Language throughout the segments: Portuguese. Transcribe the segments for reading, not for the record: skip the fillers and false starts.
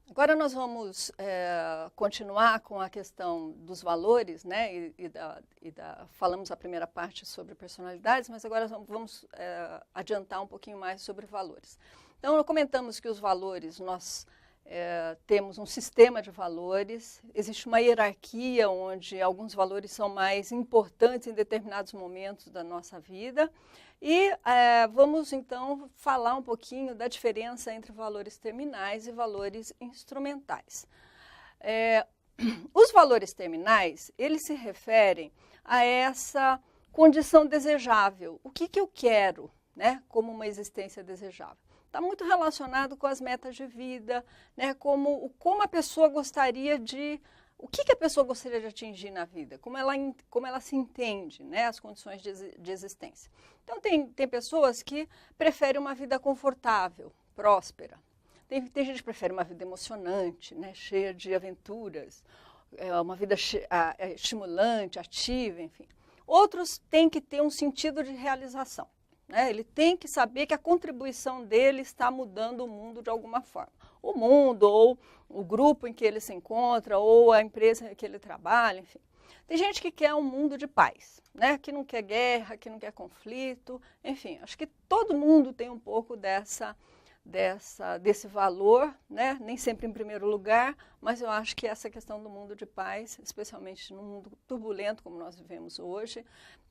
Agora nós vamos continuar com a questão dos valores, né? Falamos a primeira parte sobre personalidades, mas agora vamos adiantar um pouquinho mais sobre valores. Então, comentamos que os valores, nós temos um sistema de valores, existe uma hierarquia onde alguns valores são mais importantes em determinados momentos da nossa vida. E vamos, então, falar um pouquinho da diferença entre valores terminais e valores instrumentais. Os valores terminais, eles se referem a essa condição desejável. O que eu quero, né, como uma existência desejável? Está muito relacionado com as metas de vida, né, como a pessoa gostaria de... O que a pessoa gostaria de atingir na vida? Como ela se entende, né, as condições de existência. Então, tem pessoas que preferem uma vida confortável, próspera. Tem gente que prefere uma vida emocionante, né, cheia de aventuras, uma vida estimulante, ativa, enfim. Outros têm que ter um sentido de realização. Né? Ele tem que saber que a contribuição dele está mudando o mundo de alguma forma. O mundo, ou o grupo em que ele se encontra, ou a empresa em que ele trabalha, enfim. Tem gente que quer um mundo de paz, né? Que não quer guerra, que não quer conflito, enfim. Acho que todo mundo tem um pouco desse valor, né? Nem sempre em primeiro lugar, mas eu acho que essa questão do mundo de paz, especialmente num mundo turbulento como nós vivemos hoje,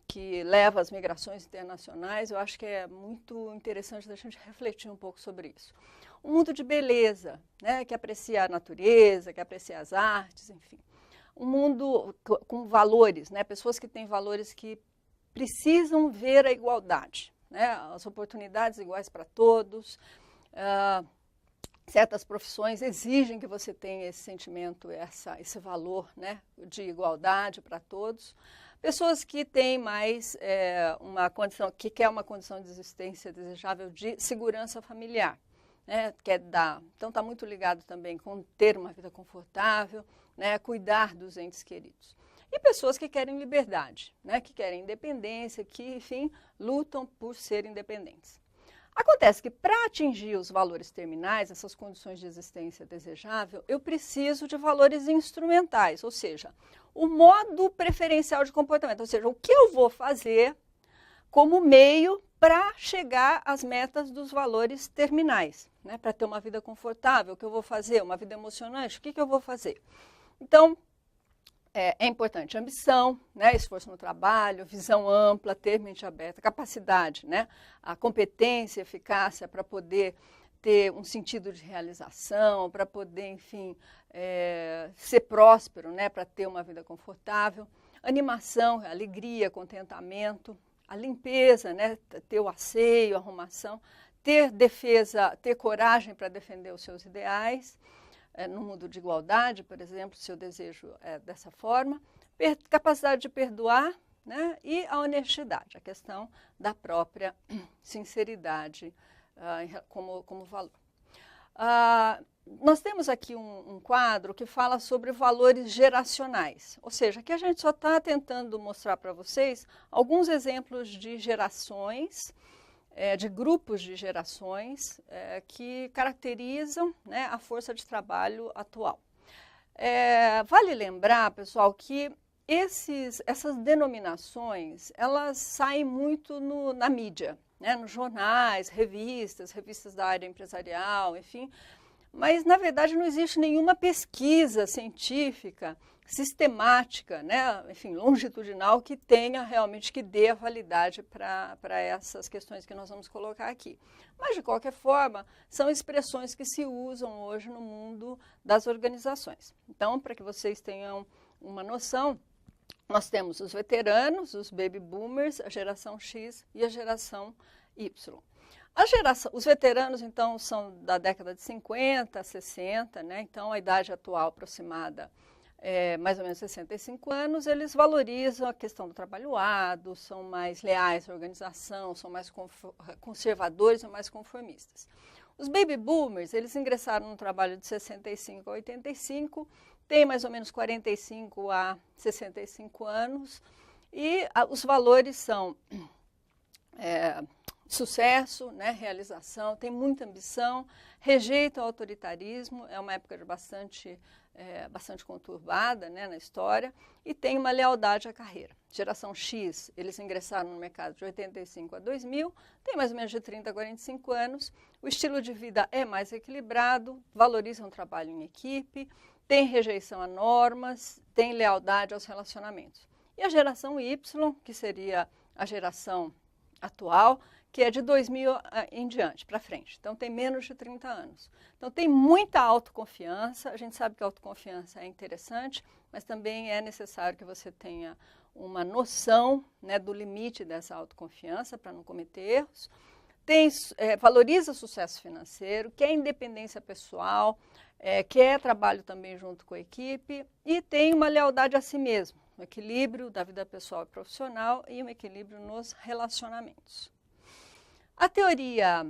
que leva às migrações internacionais, eu acho que é muito interessante a gente refletir um pouco sobre isso. Um mundo de beleza, né, que aprecia a natureza, que aprecia as artes, enfim. Um mundo com valores, né, pessoas que têm valores que precisam ver a igualdade, né, as oportunidades iguais para todos. Certas profissões exigem que você tenha esse sentimento, esse valor, né, de igualdade para todos. Pessoas que têm mais uma condição de existência desejável de segurança familiar, né? Então está muito ligado também com ter uma vida confortável, né? Cuidar dos entes queridos. E pessoas que querem liberdade, né? Que querem independência, que, enfim, lutam por ser independentes. Acontece que para atingir os valores terminais, essas condições de existência desejável, eu preciso de valores instrumentais, ou seja, o modo preferencial de comportamento, ou seja, o que eu vou fazer como meio para chegar às metas dos valores terminais, né? Para ter uma vida confortável, o que eu vou fazer? Uma vida emocionante, o que eu vou fazer? Então, é importante ambição, né? Esforço no trabalho, visão ampla, ter mente aberta, capacidade, né? A competência, eficácia para poder ter um sentido de realização, para poder, enfim, ser próspero, né? Para ter uma vida confortável, animação, alegria, contentamento, a limpeza, né? Ter o asseio, a arrumação, ter defesa, ter coragem para defender os seus ideais, no mundo de igualdade, por exemplo, se eu desejo dessa forma, capacidade de perdoar, né? E a honestidade, a questão da própria sinceridade como valor. Nós temos aqui um quadro que fala sobre valores geracionais, ou seja, aqui a gente só está tentando mostrar para vocês alguns exemplos de gerações, de grupos de gerações que caracterizam, né, a força de trabalho atual. Vale lembrar, pessoal, que essas denominações, elas saem muito na mídia, né, nos jornais, revistas da área empresarial, enfim, mas, na verdade, não existe nenhuma pesquisa científica, sistemática, né, enfim, longitudinal, que tenha realmente, que dê a validade para essas questões que nós vamos colocar aqui. Mas, de qualquer forma, são expressões que se usam hoje no mundo das organizações. Então, para que vocês tenham uma noção, nós temos os veteranos, os baby boomers, a geração X e a geração Y. Os veteranos, então, são da década de 50, 60, né? Então, a idade atual aproximada é mais ou menos 65 anos, eles valorizam a questão do trabalho árduo, são mais leais à organização, são mais conservadores ou mais conformistas. Os baby boomers, eles ingressaram no trabalho de 65 a 85, têm mais ou menos 45 a 65 anos, e os valores são... sucesso, né, realização, tem muita ambição, rejeita o autoritarismo, é uma época de bastante conturbada, né, na história, e tem uma lealdade à carreira. Geração X, eles ingressaram no mercado de 85 a 2000, tem mais ou menos de 30 a 45 anos, o estilo de vida é mais equilibrado, valorizam o trabalho em equipe, tem rejeição a normas, tem lealdade aos relacionamentos. E a geração Y, que seria a geração atual, que é de 2000 em diante, para frente. Então, tem menos de 30 anos. Então, tem muita autoconfiança. A gente sabe que a autoconfiança é interessante, mas também é necessário que você tenha uma noção, né, do limite dessa autoconfiança para não cometer erros. Valoriza o sucesso financeiro, quer independência pessoal, quer trabalho também junto com a equipe e tem uma lealdade a si mesmo, um equilíbrio da vida pessoal e profissional e um equilíbrio nos relacionamentos. A teoria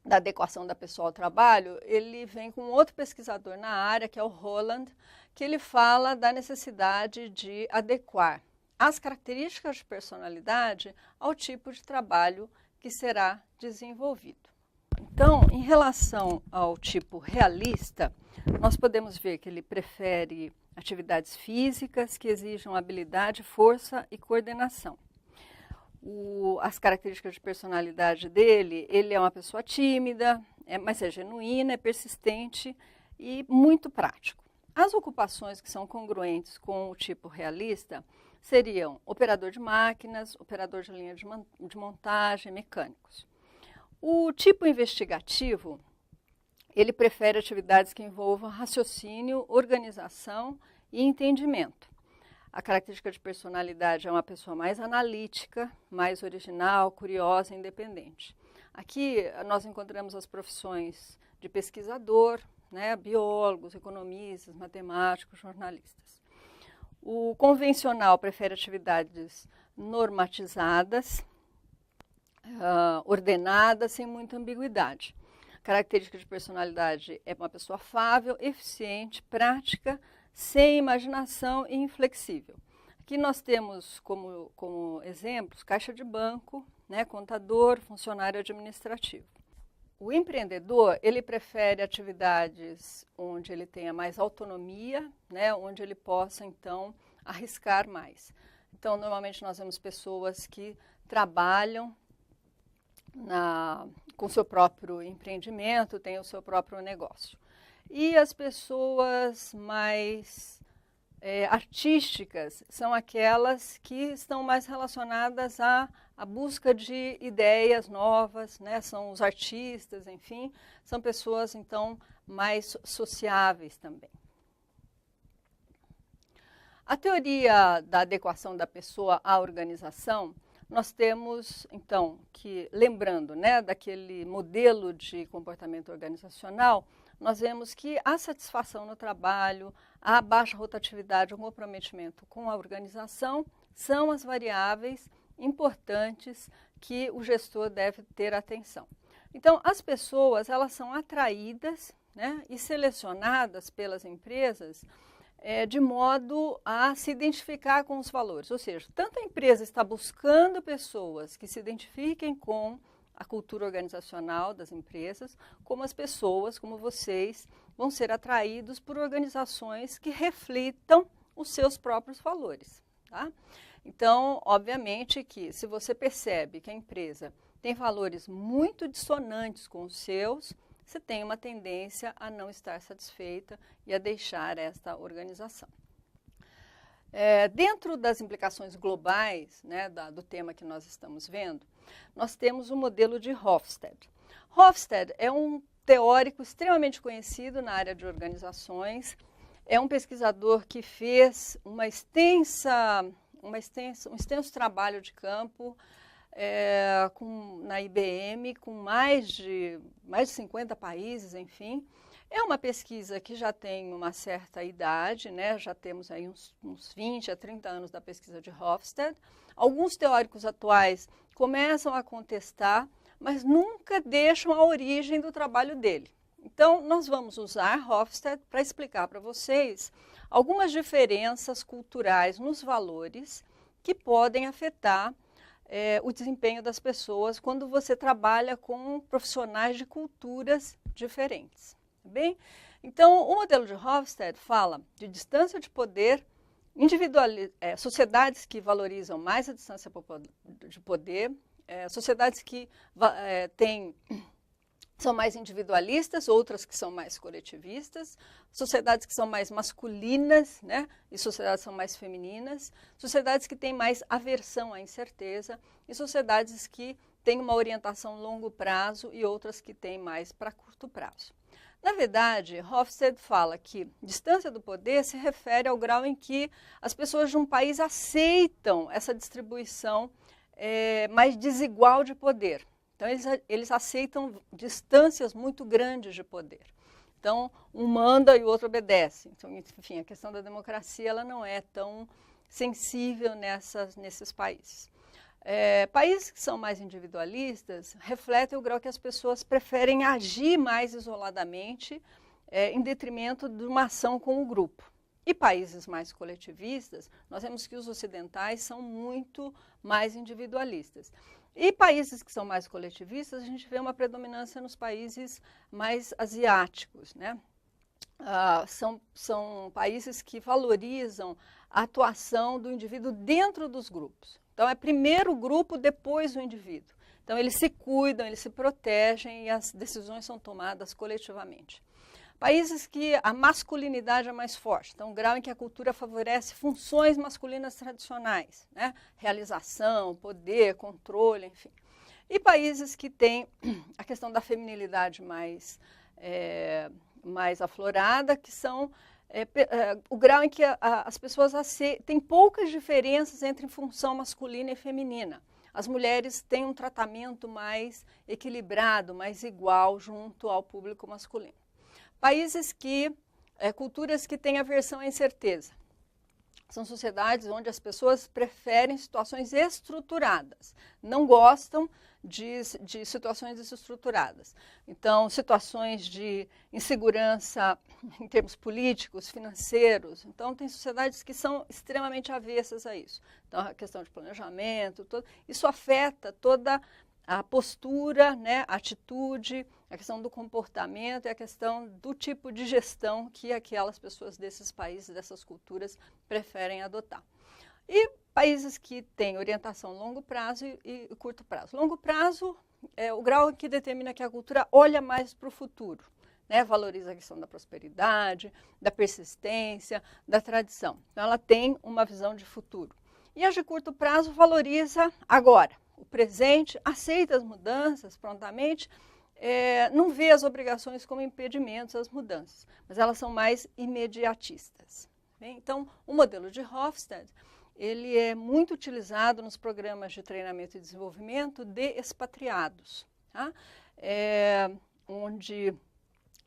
da adequação da pessoa ao trabalho, ele vem com outro pesquisador na área, que é o Holland, que ele fala da necessidade de adequar as características de personalidade ao tipo de trabalho que será desenvolvido. Então, em relação ao tipo realista, nós podemos ver que ele prefere atividades físicas que exijam habilidade, força e coordenação. As características de personalidade dele, ele é uma pessoa tímida, mas é genuína, é persistente e muito prático. As ocupações que são congruentes com o tipo realista seriam operador de máquinas, operador de linha de montagem, mecânicos. O tipo investigativo, ele prefere atividades que envolvam raciocínio, organização e entendimento. A característica de personalidade é uma pessoa mais analítica, mais original, curiosa e independente. Aqui nós encontramos as profissões de pesquisador, né, biólogos, economistas, matemáticos, jornalistas. O convencional prefere atividades normatizadas, ordenadas, sem muita ambiguidade. A característica de personalidade é uma pessoa afável, eficiente, prática, sem imaginação e inflexível. Aqui nós temos como exemplos caixa de banco, né, contador, funcionário administrativo. O empreendedor, ele prefere atividades onde ele tenha mais autonomia, né, onde ele possa, então, arriscar mais. Então, normalmente nós vemos pessoas que trabalham com seu próprio empreendimento, têm o seu próprio negócio. E as pessoas mais artísticas são aquelas que estão mais relacionadas à busca de ideias novas, né? São os artistas, enfim, são pessoas, então, mais sociáveis também. A teoria da adequação da pessoa à organização, nós temos, então, que, lembrando, né, daquele modelo de comportamento organizacional, nós vemos que a satisfação no trabalho, a baixa rotatividade, o comprometimento com a organização são as variáveis importantes que o gestor deve ter atenção. Então, as pessoas, elas são atraídas, né, e selecionadas pelas empresas de modo a se identificar com os valores. Ou seja, tanto a empresa está buscando pessoas que se identifiquem com a cultura organizacional das empresas, como as pessoas, como vocês, vão ser atraídos por organizações que reflitam os seus próprios valores. Tá? Então, obviamente que se você percebe que a empresa tem valores muito dissonantes com os seus, você tem uma tendência a não estar satisfeita e a deixar esta organização. Dentro das implicações globais, né, do tema que nós estamos vendo, nós temos o modelo de Hofstede. Hofstede é um teórico extremamente conhecido na área de organizações, é um pesquisador que fez um extenso trabalho de campo na IBM, com mais de 50 países, enfim. É uma pesquisa que já tem uma certa idade, né? Já temos aí uns 20 a 30 anos da pesquisa de Hofstede. Alguns teóricos atuais começam a contestar, mas nunca deixam a origem do trabalho dele. Então, nós vamos usar Hofstede para explicar para vocês algumas diferenças culturais nos valores que podem afetar o desempenho das pessoas quando você trabalha com profissionais de culturas diferentes. Bem? Então, o modelo de Hofstede fala de distância de poder, sociedades que valorizam mais a distância de poder, sociedades que são mais individualistas, outras que são mais coletivistas, sociedades que são mais masculinas, né, e sociedades que são mais femininas, sociedades que têm mais aversão à incerteza e sociedades que têm uma orientação a longo prazo e outras que têm mais para curto prazo. Na verdade, Hofstede fala que distância do poder se refere ao grau em que as pessoas de um país aceitam essa distribuição mais desigual de poder. Então, eles aceitam distâncias muito grandes de poder. Então, um manda e o outro obedece. Então, enfim, a questão da democracia ela não é tão sensível nesses países. Países que são mais individualistas refletem o grau que as pessoas preferem agir mais isoladamente em detrimento de uma ação com o grupo. E países mais coletivistas, nós vemos que os ocidentais são muito mais individualistas. E países que são mais coletivistas, a gente vê uma predominância nos países mais asiáticos, né? São países que valorizam a atuação do indivíduo dentro dos grupos. Então, é primeiro o grupo, depois o indivíduo. Então, eles se cuidam, eles se protegem e as decisões são tomadas coletivamente. Países que a masculinidade é mais forte, então o grau em que a cultura favorece funções masculinas tradicionais, né? Realização, poder, controle, enfim. E países que têm a questão da feminilidade mais aflorada, que são o grau em que as pessoas têm poucas diferenças entre função masculina e feminina. As mulheres têm um tratamento mais equilibrado, mais igual junto ao público masculino. Países culturas que têm aversão à incerteza. São sociedades onde as pessoas preferem situações estruturadas, não gostam de situações desestruturadas. Então, situações de insegurança em termos políticos, financeiros. Então, tem sociedades que são extremamente avessas a isso. Então, a questão de planejamento, isso afeta toda a postura, né, a atitude, a questão do comportamento e a questão do tipo de gestão que aquelas pessoas desses países, dessas culturas, preferem adotar. E países que têm orientação longo prazo e curto prazo. Longo prazo é o grau que determina que a cultura olha mais para o futuro, né, valoriza a questão da prosperidade, da persistência, da tradição. Então, ela tem uma visão de futuro. E a de curto prazo valoriza agora, o presente, aceita as mudanças prontamente, não vê as obrigações como impedimentos às mudanças, mas elas são mais imediatistas. Bem, então, o modelo de Hofstede, ele é muito utilizado nos programas de treinamento e desenvolvimento de expatriados, tá? Onde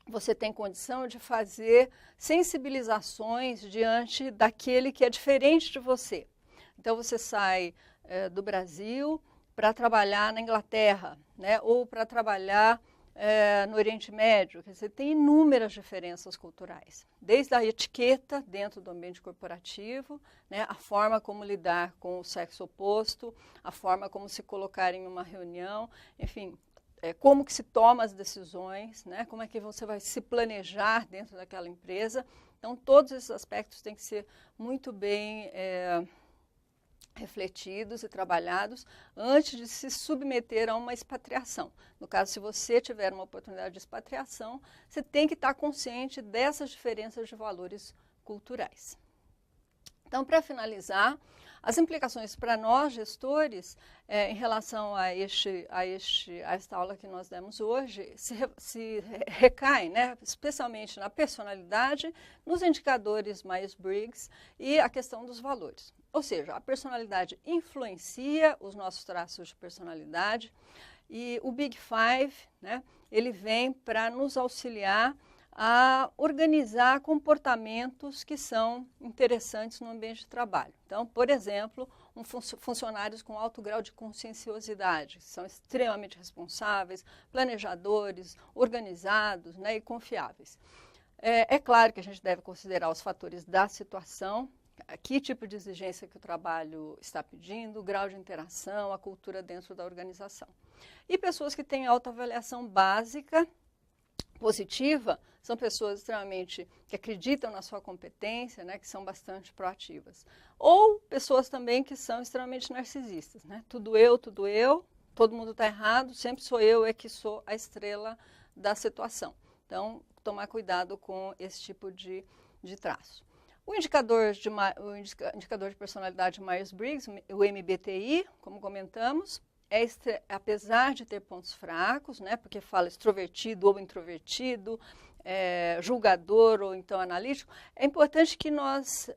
você tem condição de fazer sensibilizações diante daquele que é diferente de você. Então, você sai do Brasil para trabalhar na Inglaterra, né, ou para trabalhar no Oriente Médio. Quer dizer, tem inúmeras diferenças culturais, desde a etiqueta dentro do ambiente corporativo, né, a forma como lidar com o sexo oposto, a forma como se colocar em uma reunião, enfim, como que se toma as decisões, né, como é que você vai se planejar dentro daquela empresa. Então, todos esses aspectos têm que ser muito bem refletidos e trabalhados antes de se submeter a uma expatriação. No caso, se você tiver uma oportunidade de expatriação, você tem que estar consciente dessas diferenças de valores culturais. Então, para finalizar, as implicações para nós, gestores, em relação a esta aula que nós demos hoje, se recaem, né, especialmente na personalidade, nos indicadores Myers-Briggs e a questão dos valores. Ou seja, a personalidade influencia os nossos traços de personalidade e o Big Five, né, ele vem para nos auxiliar a organizar comportamentos que são interessantes no ambiente de trabalho. Então, por exemplo, funcionários com alto grau de conscienciosidade, são extremamente responsáveis, planejadores, organizados, né, e confiáveis. É claro que a gente deve considerar os fatores da situação. que tipo de exigência que o trabalho está pedindo, o grau de interação, a cultura dentro da organização. E pessoas que têm autoavaliação básica, positiva, são pessoas extremamente que acreditam na sua competência, né, que são bastante proativas. Ou pessoas também que são extremamente narcisistas, né? Tudo eu, todo mundo está errado, sempre sou eu é que sou a estrela da situação. Então, tomar cuidado com esse tipo de traço. O indicador de personalidade Myers-Briggs, o MBTI, como comentamos, apesar de ter pontos fracos, né, porque fala extrovertido ou introvertido, julgador ou então analítico, é importante que nós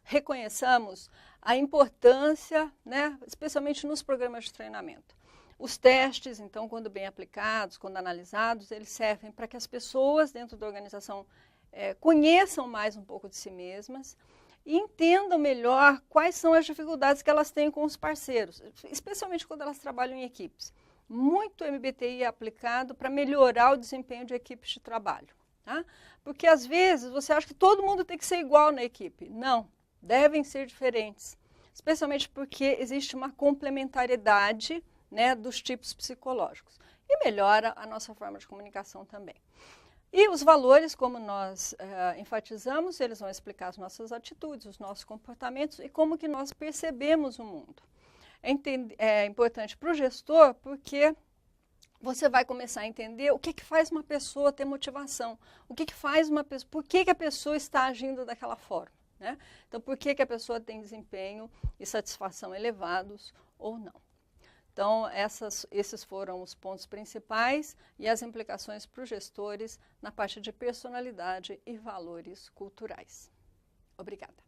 reconheçamos a importância, né, especialmente nos programas de treinamento. Os testes, então, quando bem aplicados, quando analisados, eles servem para que as pessoas dentro da organização conheçam mais um pouco de si mesmas e entendam melhor quais são as dificuldades que elas têm com os parceiros, especialmente quando elas trabalham em equipes. Muito MBTI é aplicado para melhorar o desempenho de equipes de trabalho. Tá? Porque, às vezes, você acha que todo mundo tem que ser igual na equipe. Não, devem ser diferentes, especialmente porque existe uma complementariedade, né, dos tipos psicológicos. E melhora a nossa forma de comunicação também. E os valores, como nós enfatizamos, eles vão explicar as nossas atitudes, os nossos comportamentos e como que nós percebemos o mundo. É importante para o gestor porque você vai começar a entender o que faz uma pessoa ter motivação, o que faz uma pessoa, por que a pessoa está agindo daquela forma, né? Então, por que a pessoa tem desempenho e satisfação elevados ou não. Então, esses foram os pontos principais e as implicações para os gestores na parte de personalidade e valores culturais. Obrigada.